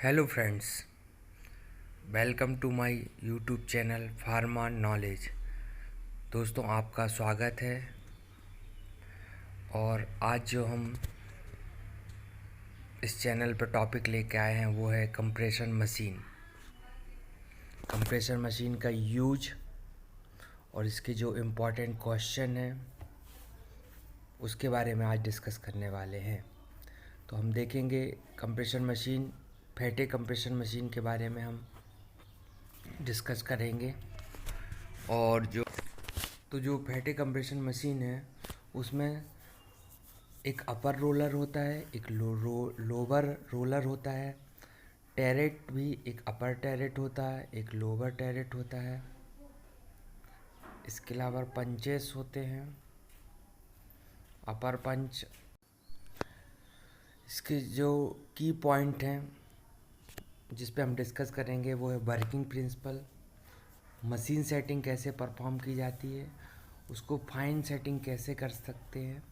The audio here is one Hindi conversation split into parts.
Hello friends, welcome to my YouTube channel pharma knowledge. दोस्तों, आपका स्वागत है। और आज जो हम इस चैनल पर टॉपिक लेके आए हैं वो है कंप्रेशन मशीन। कंप्रेशन मशीन का यूज और इसके जो इम्पोर्टेंट क्वेश्चन हैं उसके बारे में आज डिस्कस करने वाले हैं। तो हम देखेंगे कंप्रेशन मशीन, फैटे कंप्रेशन मशीन के बारे में हम डिस्कस करेंगे। और जो फैटे कंप्रेशन मशीन है उसमें एक अपर रोलर होता है, एक लोअर रोलर होता है, टैरेट भी एक अपर टैरेट होता है, एक लोअर टैरेट होता है। इसके अलावा पंचेस होते हैं, अपर पंच। इसके जो की पॉइंट हैं जिस पे हम डिस्कस करेंगे वो है वर्किंग प्रिंसिपल, मशीन सेटिंग कैसे परफॉर्म की जाती है, उसको फाइन सेटिंग कैसे कर सकते हैं,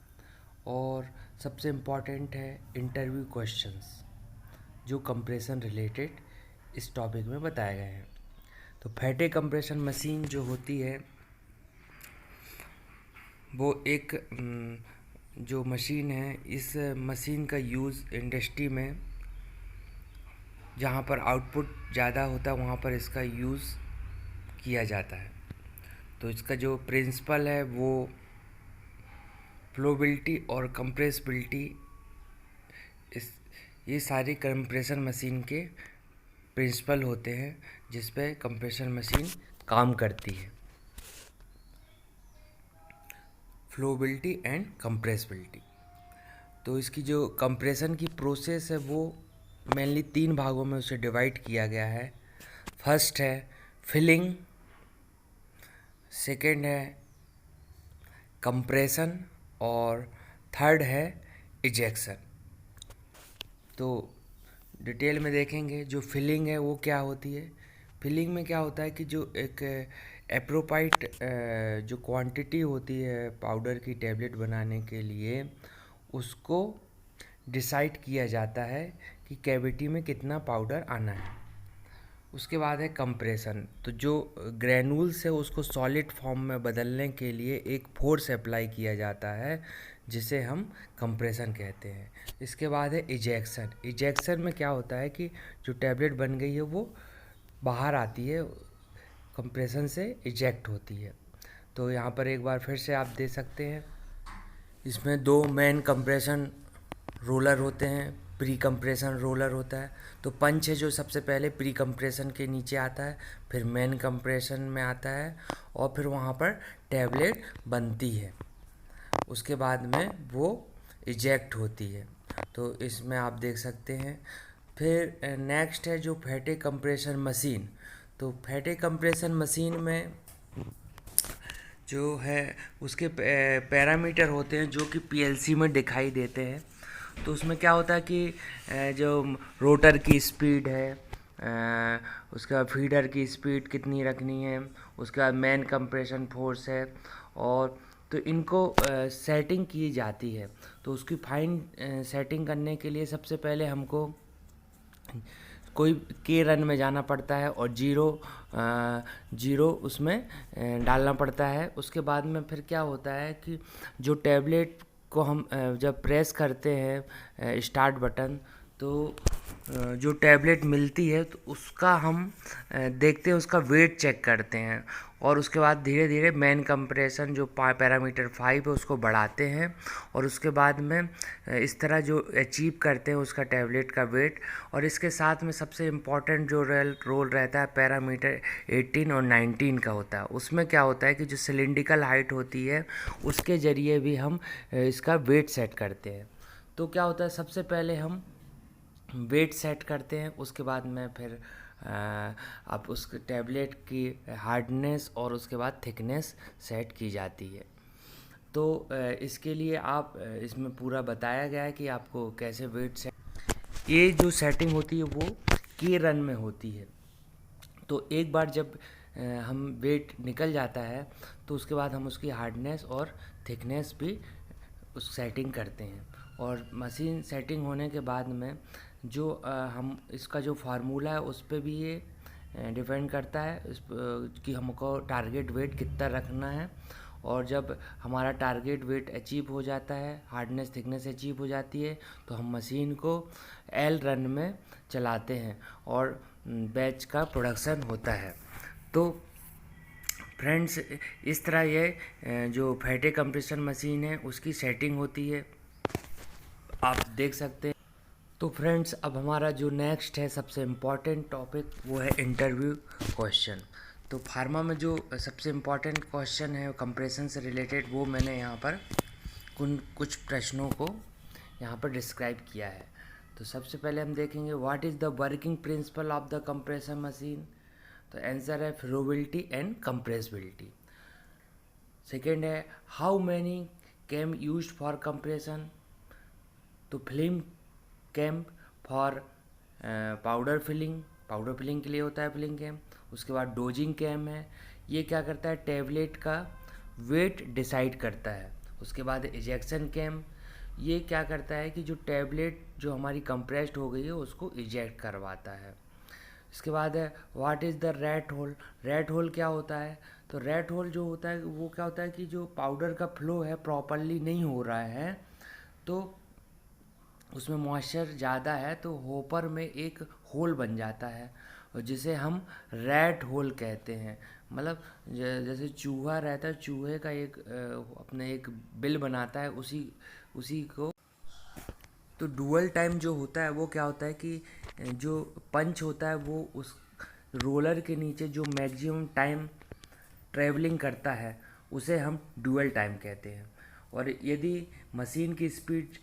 और सबसे इम्पॉर्टेंट है इंटरव्यू क्वेश्चंस जो कंप्रेशन रिलेटेड इस टॉपिक में बताए गए हैं। तो फैटे कंप्रेशन मशीन जो होती है वो एक जो मशीन है, इस मशीन का यूज़ इंडस्ट्री में जहाँ पर आउटपुट ज़्यादा होता है वहाँ पर इसका यूज़ किया जाता है। तो इसका जो प्रिंसिपल है वो फ्लोबिलिटी और कंप्रेसिबिलिटी, इस ये सारी कंप्रेशन मशीन के प्रिंसिपल होते हैं जिस पे कंप्रेशन मशीन काम करती है। Flowability and compressibility. तो इसकी जो कंप्रेशन की प्रोसेस है वो मेनली 3 भागों में उसे डिवाइड किया गया है। फर्स्ट है फिलिंग, सेकंड है कंप्रेशन और थर्ड है इजेक्शन। तो डिटेल में देखेंगे। जो फिलिंग है वो क्या होती है। फिलिंग में क्या होता है कि जो एक एप्रोप्राइट जो क्वांटिटी होती है पाउडर की टैबलेट बनाने के लिए, उसको डिसाइड किया जाता है कि कैविटी में कितना पाउडर आना है। उसके बाद है कंप्रेशन। तो जो ग्रैनुल्स है उसको सॉलिड फॉर्म में बदलने के लिए एक फोर्स अप्लाई किया जाता है जिसे हम कंप्रेशन कहते हैं। इसके बाद है इजेक्शन। इजेक्शन में क्या होता है कि जो टैबलेट बन गई है वो बाहर आती है, कंप्रेशन से इजेक्ट होती है। तो यहाँ पर एक बार फिर से आप दे सकते हैं, इसमें 2 मेन कंप्रेशन रोलर होते हैं, प्री कंप्रेशन रोलर होता है। तो पंच है जो सबसे पहले प्री कंप्रेशन के नीचे आता है, फिर मेन कंप्रेशन में आता है और फिर वहाँ पर टैबलेट बनती है। उसके बाद में वो इजेक्ट होती है। तो इसमें आप देख सकते हैं। फिर नेक्स्ट है जो फैटे कंप्रेशन मशीन। तो फैटे कंप्रेशन मशीन में जो है उसके पैरामीटर होते हैं जो कि पीएलसी में दिखाई देते हैं। तो उसमें क्या होता है कि जो रोटर की स्पीड है, उसके बाद फीडर की स्पीड कितनी रखनी है, उसके बाद मेन कंप्रेशन फोर्स है, और तो इनको सेटिंग की जाती है। तो उसकी फाइन सेटिंग करने के लिए सबसे पहले हमको कोई के रन में जाना पड़ता है और जीरो उसमें डालना पड़ता है। उसके बाद में फिर क्या होता है कि जो टैबलेट को हम जब प्रेस करते हैं स्टार्ट बटन, तो जो टैबलेट मिलती है तो उसका हम देखते हैं, उसका वेट चेक करते हैं, और उसके बाद धीरे धीरे मेन कंप्रेशन जो पैरामीटर 5 है उसको बढ़ाते हैं, और उसके बाद में इस तरह जो अचीव करते हैं उसका टैबलेट का वेट। और इसके साथ में सबसे इम्पॉर्टेंट जो रोल रहता है पैरामीटर 18 और 19 का होता है। उसमें क्या होता है कि जो सिलिंड्रिकल हाइट होती है उसके ज़रिए भी हम इसका वेट सेट करते हैं। तो क्या होता है, सबसे पहले हम वेट सेट करते हैं, उसके बाद में फिर आप उस टैबलेट की हार्डनेस और उसके बाद थिकनेस सेट की जाती है। तो इसके लिए आप इसमें पूरा बताया गया है कि आपको कैसे वेट सेट, ये जो सेटिंग होती है वो के रन में होती है। तो एक बार जब हम वेट निकल जाता है तो उसके बाद हम उसकी हार्डनेस और थिकनेस भी उस सेटिंग करते हैं। और मशीन सेटिंग होने के बाद में जो हम इसका जो फार्मूला है उस पे भी ये डिपेंड करता है कि हमको टारगेट वेट कितना रखना है। और जब हमारा टारगेट वेट अचीव हो जाता है, हार्डनेस थिकनेस अचीव हो जाती है, तो हम मशीन को एल रन में चलाते हैं और बैच का प्रोडक्शन होता है। तो फ्रेंड्स, इस तरह ये जो फैटे कंप्रेशन मशीन है उसकी सेटिंग होती है, आप देख सकते हैं। तो फ्रेंड्स, अब हमारा जो नेक्स्ट है सबसे इम्पॉर्टेंट टॉपिक वो है इंटरव्यू क्वेश्चन। तो फार्मा में जो सबसे इम्पॉर्टेंट क्वेश्चन है कंप्रेशन से रिलेटेड, वो मैंने यहाँ पर कुछ प्रश्नों को यहाँ पर डिस्क्राइब किया है। तो सबसे पहले हम देखेंगे what is the working principle of the compression machine. तो आंसर है फ्लोबिलिटी एंड कंप्रेसिबिलिटी। सेकेंड है how many cam used for compression. तो film cam for powder filling के लिए होता है फिलिंग कैम। उसके बाद डोजिंग कैम है, ये क्या करता है, टैबलेट का वेट डिसाइड करता है। उसके बाद इजेक्शन कैम, ये क्या करता है कि जो टैबलेट जो हमारी कंप्रेस्ड हो गई है उसको इजेक्ट करवाता है। इसके बाद है what is the rat hole. Rat hole क्या होता है, तो रैट होल जो होता है वो क्या होता है कि जो पाउडर का फ्लो है प्रॉपरली नहीं हो रहा है, तो उसमें मॉइस्चर ज़्यादा है तो होपर में एक होल बन जाता है और जिसे हम रैट होल कहते हैं। मतलब जैसे चूहा रहता है, चूहे का एक अपने एक बिल बनाता है, उसी उसी को। तो डुअल टाइम जो होता है वो क्या होता है कि जो पंच होता है वो उस रोलर के नीचे जो मैक्सिमम टाइम ट्रैवलिंग करता है उसे हम डुअल टाइम कहते हैं। और यदि मशीन की स्पीड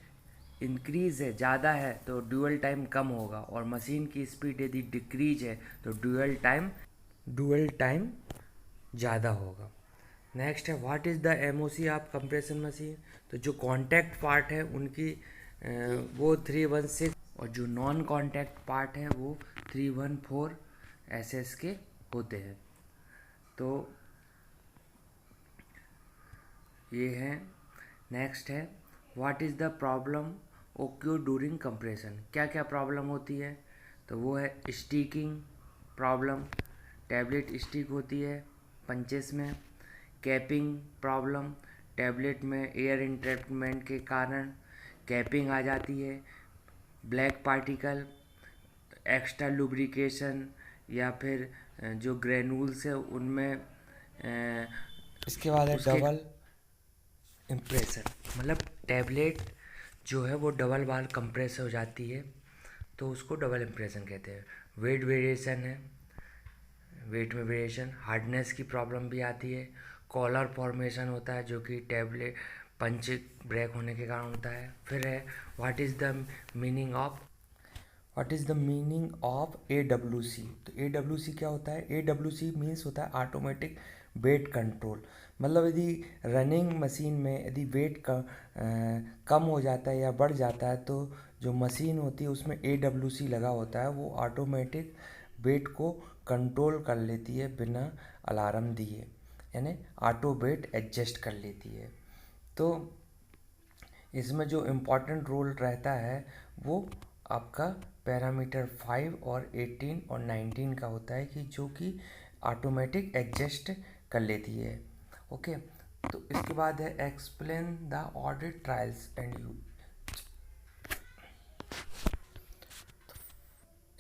इंक्रीज़ है, ज़्यादा है, तो डुअल टाइम कम होगा, और मशीन की स्पीड यदि डिक्रीज है तो डुअल टाइम ज़्यादा होगा। नेक्स्ट है what is the MOC of compression machine. तो जो कॉन्टैक्ट पार्ट है उनकी वो 316, और जो नॉन कॉन्टैक्ट पार्ट है वो 314 एसएस के होते हैं। तो ये है। नेक्स्ट है what is the problem OQ during compression. क्या क्या प्रॉब्लम होती है, तो वो है स्टिकिंग प्रॉब्लम, टैबलेट स्टिक होती है पंचेस में। कैपिंग प्रॉब्लम, टैबलेट में एयर इंट्रैपमेंट के कारण कैपिंग आ जाती है। ब्लैक पार्टिकल, एक्स्ट्रा लुब्रिकेशन, या फिर जो ग्रेनुल्स है उनमें इसके बाद है डबल इम्प्रेशन, मतलब टैबलेट जो है वो डबल बार कंप्रेस हो जाती है तो उसको डबल इम्प्रेशन कहते हैं। वेट वेरिएशन है, वेट में वेरिएशन, हार्डनेस की प्रॉब्लम भी आती है। कॉलर फॉर्मेशन होता है जो कि टैबलेट पंच ब्रेक होने के कारण होता है। फिर है what is the meaning of AWC। तो AWC क्या होता है, AWC मीन्स होता है ऑटोमेटिक वेट कंट्रोल। मतलब यदि रनिंग मशीन में यदि वेट कम हो जाता है या बढ़ जाता है तो जो मशीन होती है उसमें AWC लगा होता है, वो ऑटोमेटिक वेट को कंट्रोल कर लेती है बिना अलार्म दिए, यानी ऑटो वेट एडजस्ट कर लेती है। तो इसमें जो इम्पोर्टेंट रोल रहता है वो आपका पैरामीटर 5 और 18 और 19 का होता है कि जो कि ऑटोमेटिक एडजस्ट कर लेती है। ओके, तो इसके बाद है explain the audit trials and use.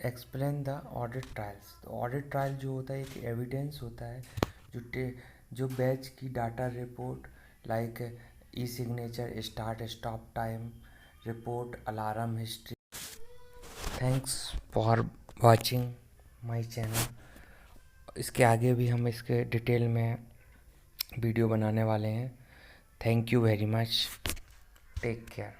Explain the audit trials. तो ऑडिट ट्रायल जो होता है एक एविडेंस होता है जो बैच की data report like E signature, start stop time report, alarm history. Thanks for watching my channel. इसके आगे भी हम इसके डिटेल में वीडियो बनाने वाले हैं। Thank you very much, take care.